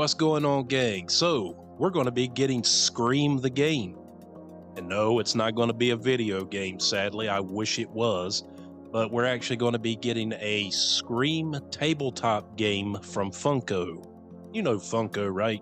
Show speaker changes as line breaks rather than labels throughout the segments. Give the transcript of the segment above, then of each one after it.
What's going on, gang? So we're going to be getting Scream the game, and no, it's not going to be a video game, sadly. I wish it was, but we're actually going to be getting a Scream tabletop game from Funko. You know Funko, right?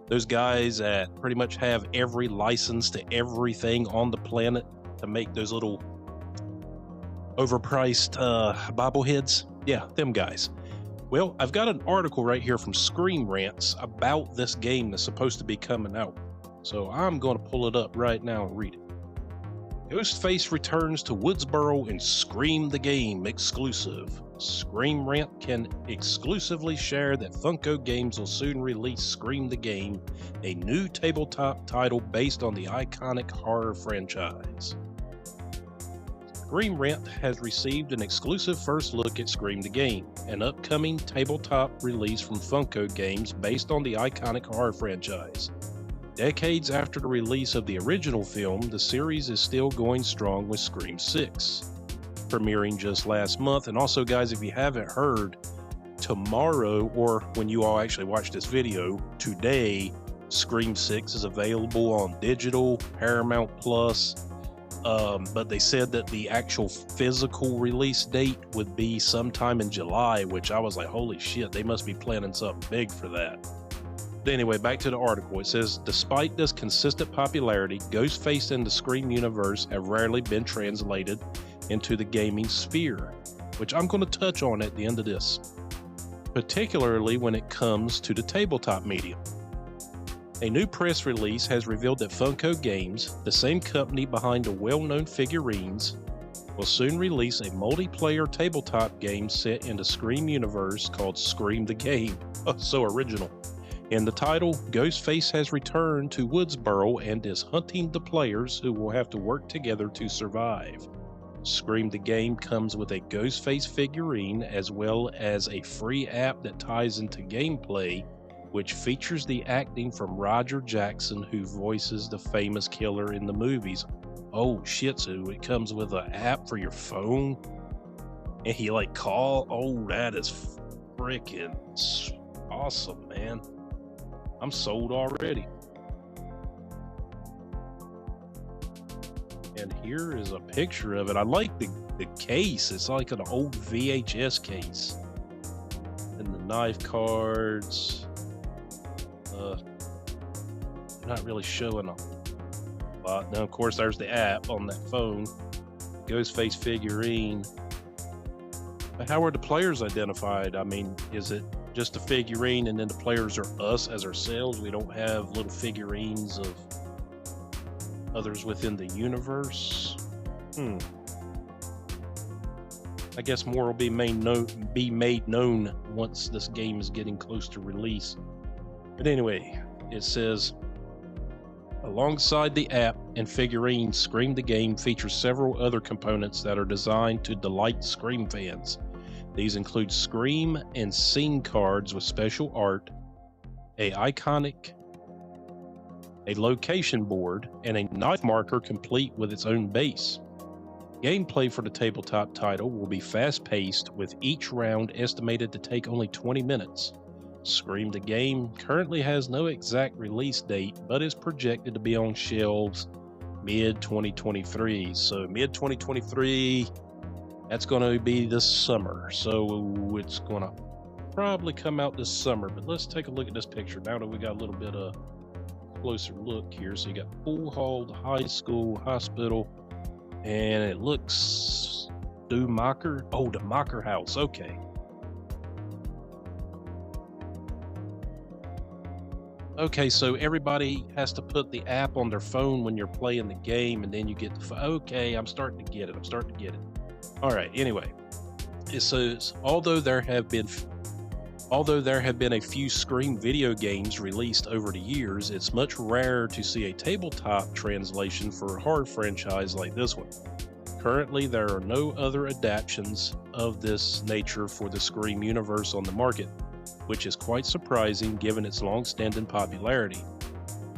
Those guys that pretty much have every license to everything on the planet to make those little overpriced bobbleheads. Yeah, them guys. Well, I've got an article right here from Scream Rants about this game that's supposed to be coming out. So I'm going to pull it up right now and read it. Ghostface returns to Woodsboro in Scream the Game exclusive. Scream Rant can exclusively share that Funko Games will soon release Scream the Game, a new tabletop title based on the iconic horror franchise. Scream Rant has received an exclusive first look at Scream the Game, an upcoming tabletop release from Funko Games based on the iconic horror franchise. Decades after the release of the original film, the series is still going strong with Scream 6, premiering just last month. And also, guys, if you haven't heard, tomorrow, or when you all actually watch this video, today, Scream 6 is available on digital, Paramount Plus. But they said that the actual physical release date would be sometime in July, which I was like, holy shit, they must be planning something big for that. But anyway, back to the article. It says, despite this consistent popularity, Ghostface and the Scream universe have rarely been translated into the gaming sphere, which I'm going to touch on at the end of this, particularly when it comes to the tabletop medium. A new press release has revealed that Funko Games, the same company behind the well-known figurines, will soon release a multiplayer tabletop game set in the Scream universe called Scream the Game. Oh, so original. In the title, Ghostface has returned to Woodsboro and is hunting the players who will have to work together to survive. Scream the Game comes with a Ghostface figurine as well as a free app that ties into gameplay, which features the acting from Roger Jackson, who voices the famous killer in the movies. Oh shit, so it comes with an app for your phone? And he like call? Oh, that is freaking awesome, man. I'm sold already. And here is a picture of it. I like the case. It's like an old VHS case. And the knife cards. Not really showing a lot. Now, of course, there's the app on that phone. Ghostface figurine. But how are the players identified? I mean, is it just a figurine and then the players are us as ourselves? We don't have little figurines of others within the universe? I guess more will be made known once this game is getting close to release. But anyway, it says, alongside the app and figurines, Scream the Game features several other components that are designed to delight Scream fans. These include Scream and scene cards with special art, a location board, and a knife marker complete with its own base. Gameplay for the tabletop title will be fast-paced, with each round estimated to take only 20 minutes. Scream the Game currently has no exact release date, but is projected to be on shelves mid-2023. So mid-2023, that's going to be this summer. So it's going to probably come out this summer. But let's take a look at this picture now that we got a little bit of closer look here. So you got Pool Hall, the high school, hospital, and it looks the Mocker House. Okay. Okay, so everybody has to put the app on their phone when you're playing the game, and then you get the okay, I'm starting to get it. All right, anyway, it says, although there have been a few Scream video games released over the years, it's much rarer to see a tabletop translation for a horror franchise like this one. Currently, there are no other adaptations of this nature for the Scream universe on the market, which is quite surprising given its long-standing popularity.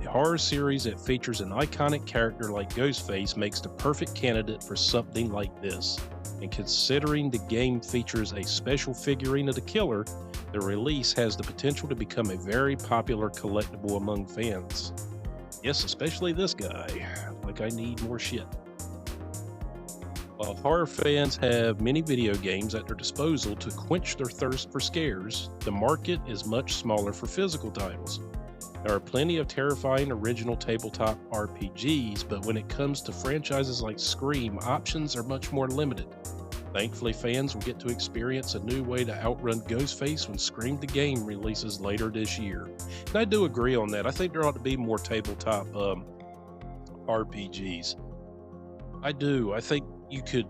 A horror series that features an iconic character like Ghostface makes the perfect candidate for something like this. and considering the game features a special figurine of the killer, the release has the potential to become a very popular collectible among fans. Yes, especially this guy. Like, I need more shit. While horror fans have many video games at their disposal to quench their thirst for scares, the market is much smaller for physical titles. There are plenty of terrifying original tabletop RPGs, but when it comes to franchises like Scream, options are much more limited. Thankfully, fans will get to experience a new way to outrun Ghostface when Scream the Game releases later this year. And I do agree on that. I think there ought to be more tabletop RPGs. I do. I think you could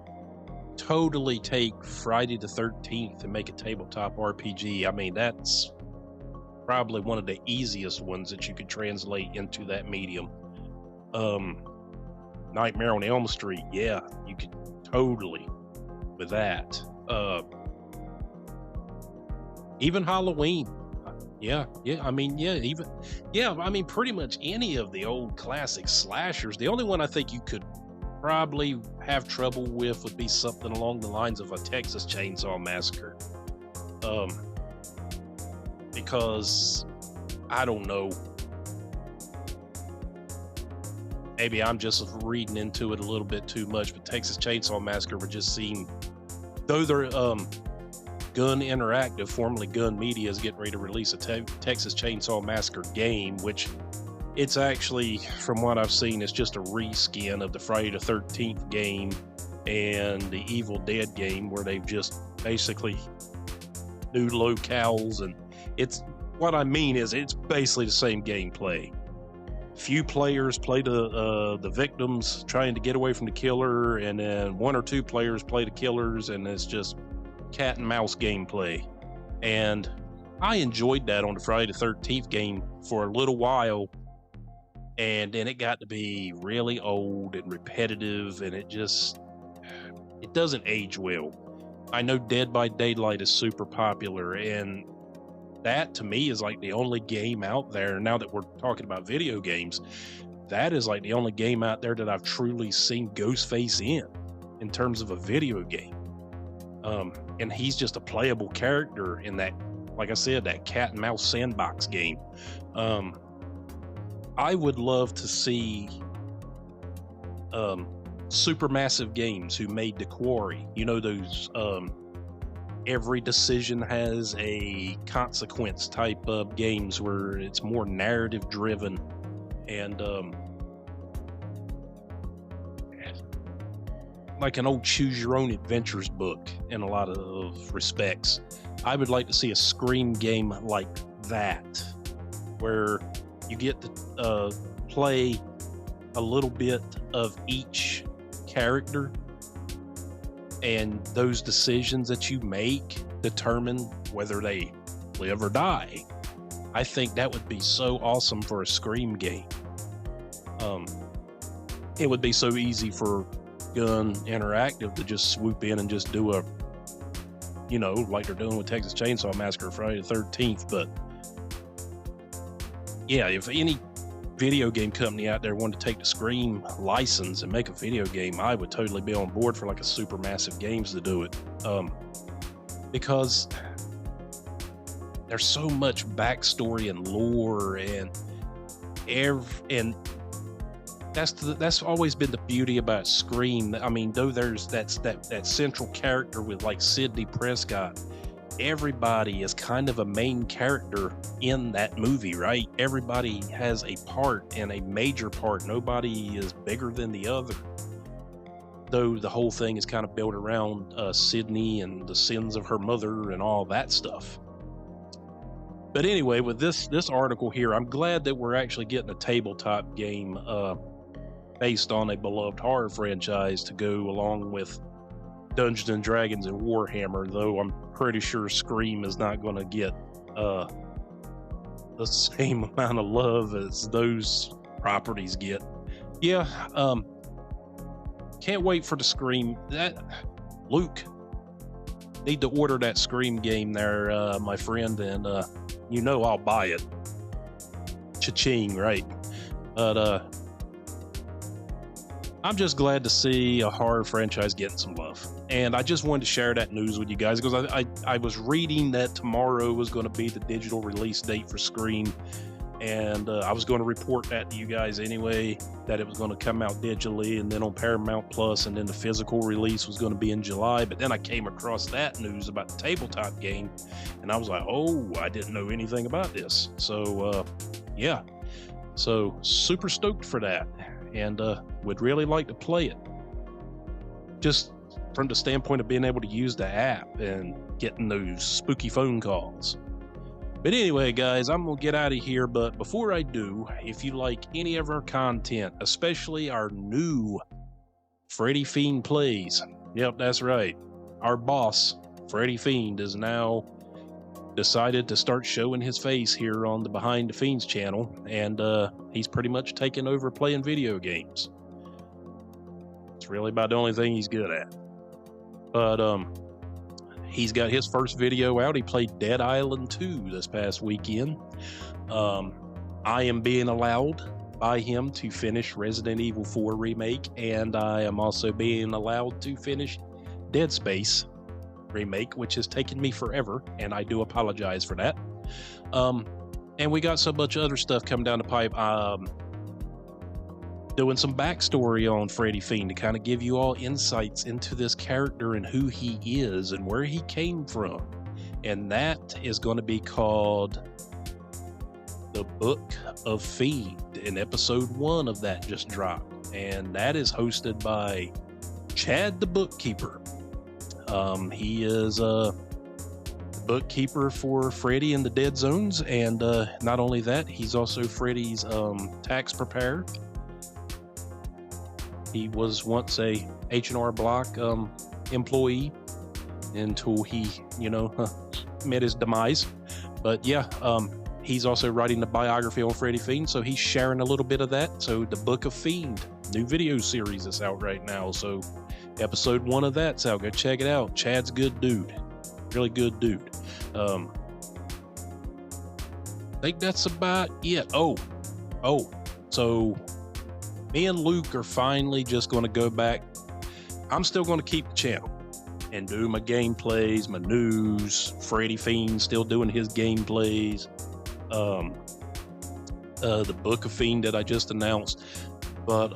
totally take Friday the 13th and make a tabletop RPG. I mean, that's probably one of the easiest ones that you could translate into that medium. Nightmare on Elm Street, yeah, you could totally with that. Even Halloween, I mean, pretty much any of the old classic slashers. The only one I think you could probably have trouble with would be something along the lines of a Texas Chainsaw Massacre. Because I don't know, maybe I'm just reading into it a little bit too much, but Texas Chainsaw Massacre would just seem, though they're Gun Interactive, formerly Gun Media, is getting ready to release a Texas Chainsaw Massacre game, which it's actually, from what I've seen, it's just a reskin of the Friday the 13th game and the Evil Dead game, where they've just basically new locales, and it's, what I mean is it's basically the same gameplay. Few players play the victims trying to get away from the killer, and then one or two players play the killers, and it's just cat and mouse gameplay. And I enjoyed that on the Friday the 13th game for a little while, and then it got to be really old and repetitive, and it doesn't age well. I know Dead by Daylight is super popular, and that to me is like the only game out there, now that we're talking about video games, that is like the only game out there that I've truly seen Ghostface in terms of a video game. And he's just a playable character in that, like I said, that cat and mouse sandbox game. I would love to see Supermassive Games, who made The Quarry, you know, those every decision has a consequence type of games where it's more narrative driven, and like an old choose your own adventures book in a lot of respects. I would like to see a Scream game like that, where you get to play a little bit of each character, and those decisions that you make determine whether they live or die. I think that would be so awesome for a Scream game. It would be so easy for Gun Interactive to just swoop in and just do a, you know, like they're doing with Texas Chainsaw Massacre Friday the 13th. But yeah, if any video game company out there wanted to take the Scream license and make a video game, I would totally be on board for like a Supermassive Games to do it, because there's so much backstory and lore, and that's always been the beauty about Scream. I mean, though there's that central character with like Sidney Prescott, everybody is kind of a main character in that movie, right? Everybody has a part, and a major part. Nobody is bigger than the other, though the whole thing is kind of built around Sydney and the sins of her mother and all that stuff. But anyway, with this article here, I'm glad that we're actually getting a tabletop game based on a beloved horror franchise to go along with Dungeons and Dragons and Warhammer, though I'm pretty sure Scream is not going to get the same amount of love as those properties get. Yeah, can't wait for the Scream. That Luke, need to order that Scream game there, my friend, and you know I'll buy it. Cha-ching, right? But I'm just glad to see a horror franchise getting some love. And I just wanted to share that news with you guys because I was reading that tomorrow was going to be the digital release date for Scream. And I was going to report that to you guys anyway, that it was going to come out digitally and then on Paramount Plus, and then the physical release was going to be in July. But then I came across that news about the tabletop game, and I was like, oh, I didn't know anything about this. So, yeah. So, super stoked for that, and would really like to play it. Just from the standpoint of being able to use the app and getting those spooky phone calls. But anyway, guys, I'm going to get out of here. But before I do, if you like any of our content, especially our new Freddy Fiend Plays, yep, that's right. Our boss, Freddy Fiend, is now decided to start showing his face here on the Behind the Fiends channel. And he's pretty much taken over playing video games. It's really about the only thing he's good at. But, he's got his first video out. He played Dead Island 2 this past weekend. I am being allowed by him to finish Resident Evil 4 Remake, and I am also being allowed to finish Dead Space Remake, which has taken me forever, and I do apologize for that. And we got so much other stuff coming down the pipe. Doing some backstory on Freddy Fiend to kind of give you all insights into this character and who he is and where he came from. And that is going to be called The Book of Fiend, and episode 1 of that just dropped. And that is hosted by Chad the Bookkeeper. He is a bookkeeper for Freddy in the Dead Zones, and not only that, he's also Freddy's tax preparer. He was once a H&R Block employee until he, met his demise. But yeah, he's also writing the biography on Freddy Fiend, so he's sharing a little bit of that. So the Book of Fiend, new video series is out right now. So episode 1 of that's out. Go check it out. Chad's good dude. Really good dude. I think that's about it. So me and Luke are finally just going to go back. I'm still going to keep the channel and do my gameplays, my news. Freddy Fiend still doing his gameplays. The Book of Fiend that I just announced. But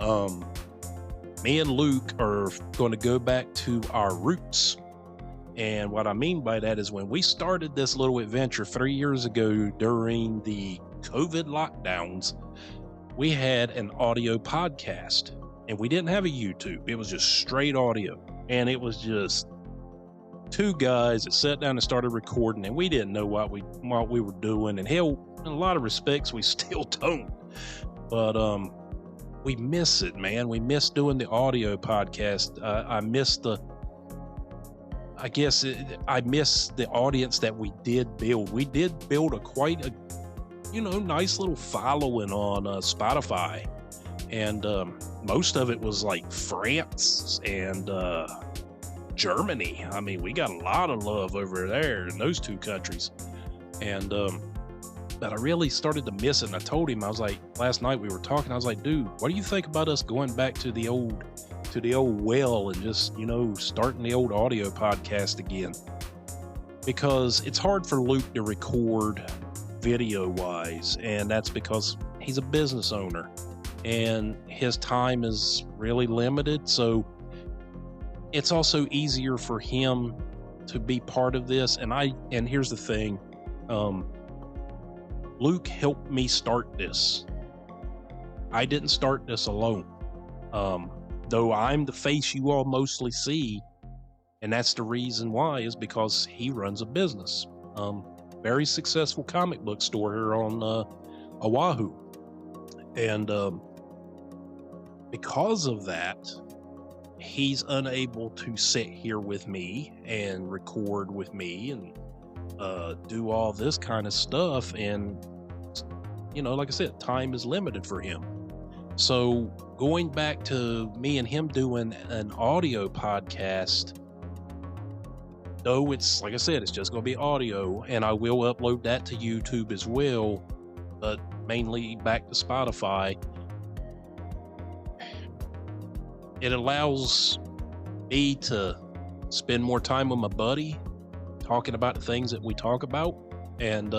me and Luke are going to go back to our roots. And what I mean by that is when we started this little adventure 3 years ago during the COVID lockdowns, we had an audio podcast, and we didn't have a YouTube. It was just straight audio, and it was just 2 guys that sat down and started recording, and we didn't know what we were doing, and hell, in a lot of respects, we still don't. But we miss it, man. We miss doing the audio podcast. I miss the audience that we did build. We did build quite a nice little following on Spotify, and most of it was like France and Germany. I mean, we got a lot of love over there in those 2 countries, and but I really started to miss it. And I told him, I was like, last night we were talking, I was like, dude, what do you think about us going back to the old well and just starting the old audio podcast again? Because it's hard for Luke to record video wise, and that's because he's a business owner and his time is really limited. So it's also easier for him to be part of this. And here's the thing, Luke helped me start this. I didn't start this alone, though I'm the face you all mostly see, and that's the reason why, is because he runs a business. Very successful comic book store here on Oahu, and because of that, he's unable to sit here with me and record with me and do all this kind of stuff. And like I said, time is limited for him. So going back to me and him doing an audio podcast, though it's, like I said, it's just going to be audio, and I will upload that to YouTube as well, but mainly back to Spotify. it allows me to spend more time with my buddy, talking about the things that we talk about, and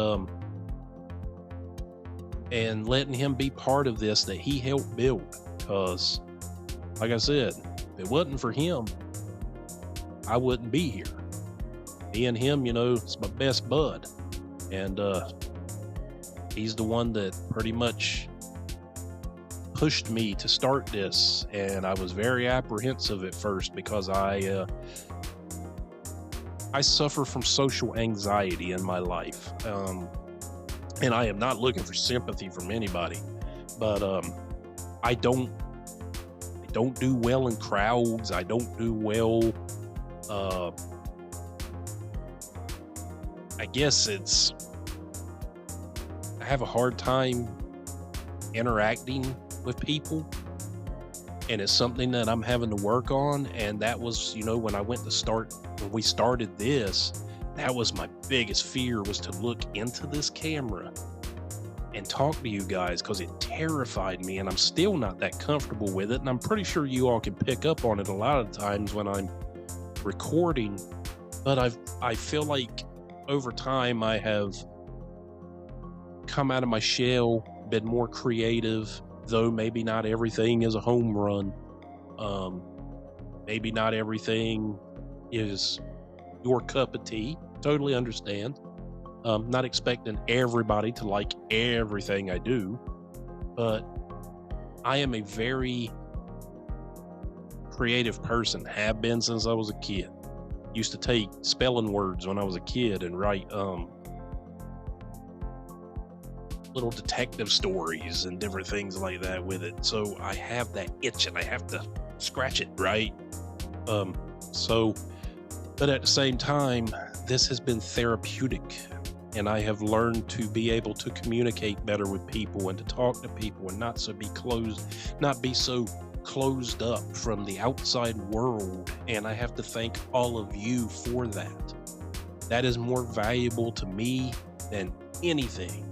letting him be part of this that he helped build. Because, like I said, if it wasn't for him, I wouldn't be here. Me and him, you know, it's my best bud, and he's the one that pretty much pushed me to start this. And I was very apprehensive at first because I suffer from social anxiety in my life, and I am not looking for sympathy from anybody, but I don't do well in crowds. I don't do well. I guess I have a hard time interacting with people, and it's something that I'm having to work on. And that was, you know, when we started this, that was my biggest fear, was to look into this camera and talk to you guys, because it terrified me, and I'm still not that comfortable with it. And I'm pretty sure you all can pick up on it a lot of times when I'm recording, but I feel like over time I have come out of my shell, been more creative, though maybe not everything is a home run. Maybe not everything is your cup of tea. Totally understand. Not expecting everybody to like everything I do, but I am a very creative person, have been since I was a kid. Used to take spelling words when I was a kid and write little detective stories and different things like that with it. So I have that itch and I have to scratch it, right? But at the same time, this has been therapeutic, and I have learned to be able to communicate better with people and to talk to people and not be so closed up from the outside world. And I have to thank all of you for that. That is more valuable to me than anything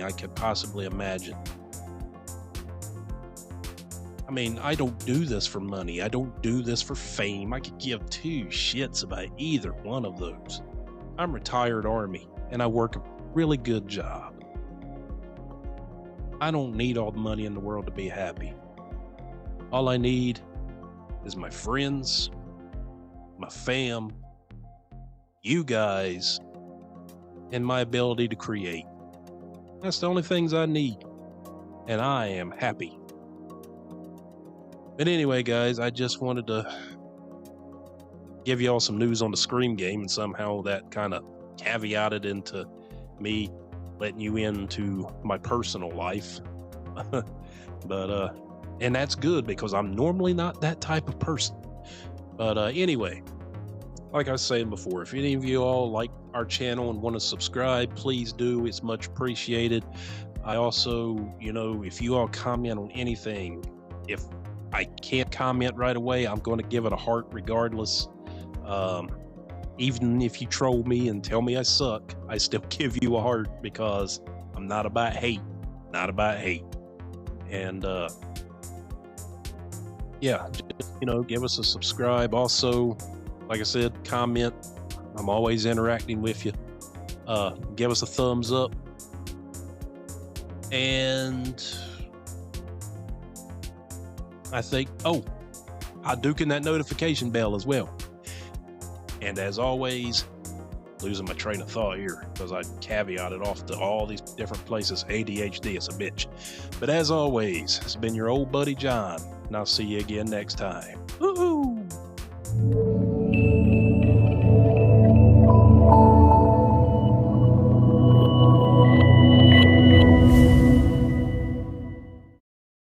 I could possibly imagine. I mean, I don't do this for money. I don't do this for fame. I could give two shits about either one of those. I'm retired Army, and I work a really good job. I don't need all the money in the world to be happy. All I need is my friends, my fam, you guys, and my ability to create. That's the only things I need, and I am happy. But anyway, guys, I just wanted to give y'all some news on the Scream game, and somehow that kind of caveated into me letting you into my personal life. But and that's good, because I'm normally not that type of person. But anyway, like I was saying before, if any of you all like our channel and want to subscribe, please do. It's much appreciated. I also, you know, if you all comment on anything, if I can't comment right away, I'm going to give it a heart regardless. Even if you troll me and tell me I suck, I still give you a heart, because I'm not about hate. Not about hate. And yeah, just, you know, give us a subscribe. Also, like I said, comment. I'm always interacting with you. Give us a thumbs up. And I think, I'm duking that notification bell as well. And as always, losing my train of thought here because I caveated off to all these different places. ADHD is a bitch. But as always, it's been your old buddy John, and I'll see you again next time. Ooh.